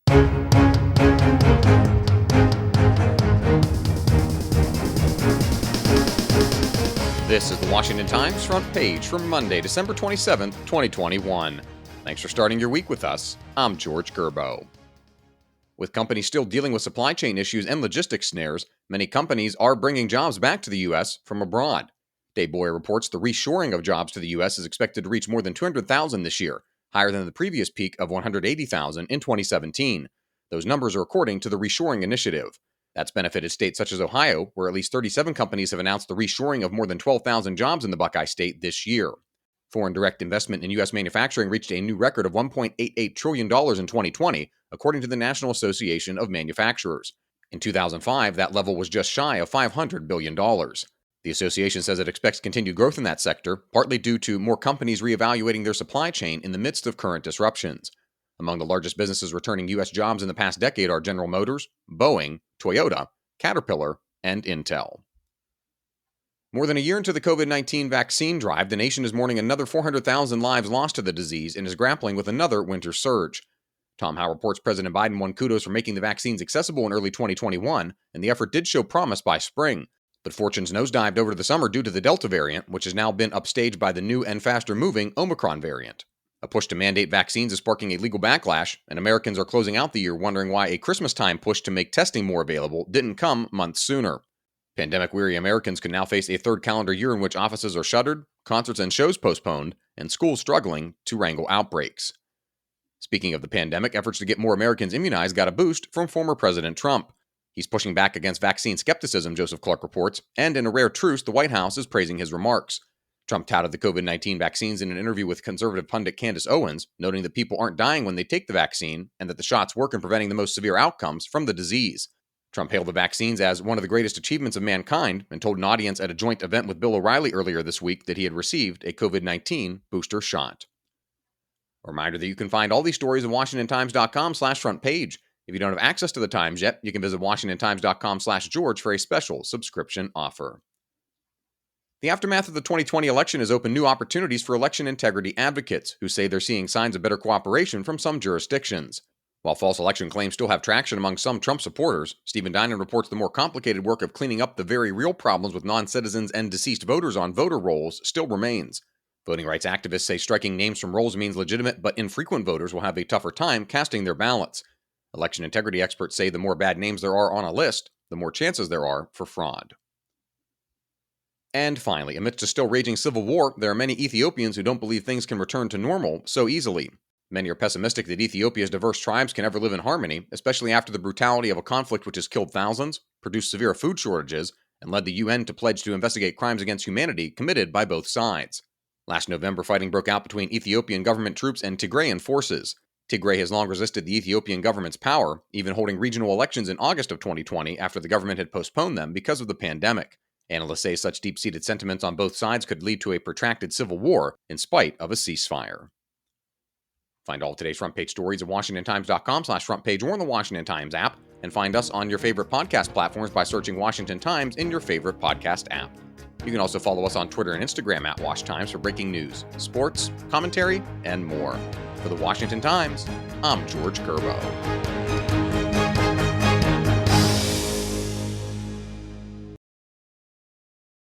This is the Washington Times front page for Monday, December 27th, 2021. Thanks for starting your week with us. I'm George Gerbo. With companies still dealing with supply chain issues and logistics snares, many companies are bringing jobs back to the U.S. from abroad. Dave Boyer reports the reshoring of jobs to the U.S. is expected to reach more than 200,000 this year, higher than the previous peak of 180,000 in 2017. Those numbers are according to the Reshoring Initiative. That's benefited states such as Ohio, where at least 37 companies have announced the reshoring of more than 12,000 jobs in the Buckeye State this year. Foreign direct investment in U.S. manufacturing reached a new record of $1.88 trillion in 2020, according to the National Association of Manufacturers. In 2005, that level was just shy of $500 billion. The association says it expects continued growth in that sector, partly due to more companies reevaluating their supply chain in the midst of current disruptions. Among the largest businesses returning U.S. jobs in the past decade are General Motors, Boeing, Toyota, Caterpillar, and Intel. More than a year into the COVID-19 vaccine drive, the nation is mourning another 400,000 lives lost to the disease and is grappling with another winter surge. Tom Howe reports President Biden won kudos for making the vaccines accessible in early 2021, and the effort did show promise by spring. But fortunes nosedived over the summer due to the Delta variant, which has now been upstaged by the new and faster-moving Omicron variant. A push to mandate vaccines is sparking a legal backlash, and Americans are closing out the year wondering why a Christmas-time push to make testing more available didn't come months sooner. Pandemic-weary Americans could now face a third calendar year in which offices are shuttered, concerts and shows postponed, and schools struggling to wrangle outbreaks. Speaking of the pandemic, efforts to get more Americans immunized got a boost from former President Trump. He's pushing back against vaccine skepticism, Joseph Clark reports, and in a rare truce, the White House is praising his remarks. Trump touted the COVID-19 vaccines in an interview with conservative pundit Candace Owens, noting that people aren't dying when they take the vaccine and that the shots work in preventing the most severe outcomes from the disease. Trump hailed the vaccines as one of the greatest achievements of mankind and told an audience at a joint event with Bill O'Reilly earlier this week that he had received a COVID-19 booster shot. A reminder that you can find all these stories at WashingtonTimes.com/front page. If you don't have access to the Times yet, you can visit WashingtonTimes.com/George for a special subscription offer. The aftermath of the 2020 election has opened new opportunities for election integrity advocates who say they're seeing signs of better cooperation from some jurisdictions. While false election claims still have traction among some Trump supporters, Stephen Dinan reports the more complicated work of cleaning up the very real problems with non-citizens and deceased voters on voter rolls still remains. Voting rights activists say striking names from rolls means legitimate but infrequent voters will have a tougher time casting their ballots. Election integrity experts say the more bad names there are on a list, the more chances there are for fraud. And finally, amidst a still raging civil war, there are many Ethiopians who don't believe things can return to normal so easily. Many are pessimistic that Ethiopia's diverse tribes can ever live in harmony, especially after the brutality of a conflict which has killed thousands, produced severe food shortages, and led the UN to pledge to investigate crimes against humanity committed by both sides. Last November, fighting broke out between Ethiopian government troops and Tigrayan forces. Tigray has long resisted the Ethiopian government's power, even holding regional elections in August of 2020 after the government had postponed them because of the pandemic. Analysts say such deep-seated sentiments on both sides could lead to a protracted civil war in spite of a ceasefire. Find all of today's front page stories at WashingtonTimes.com/front page or in the Washington Times app, and find us on your favorite podcast platforms by searching Washington Times in your favorite podcast app. You can also follow us on Twitter and Instagram at Wash Times for breaking news, sports, commentary, and more. For the Washington Times, I'm George Gerbo.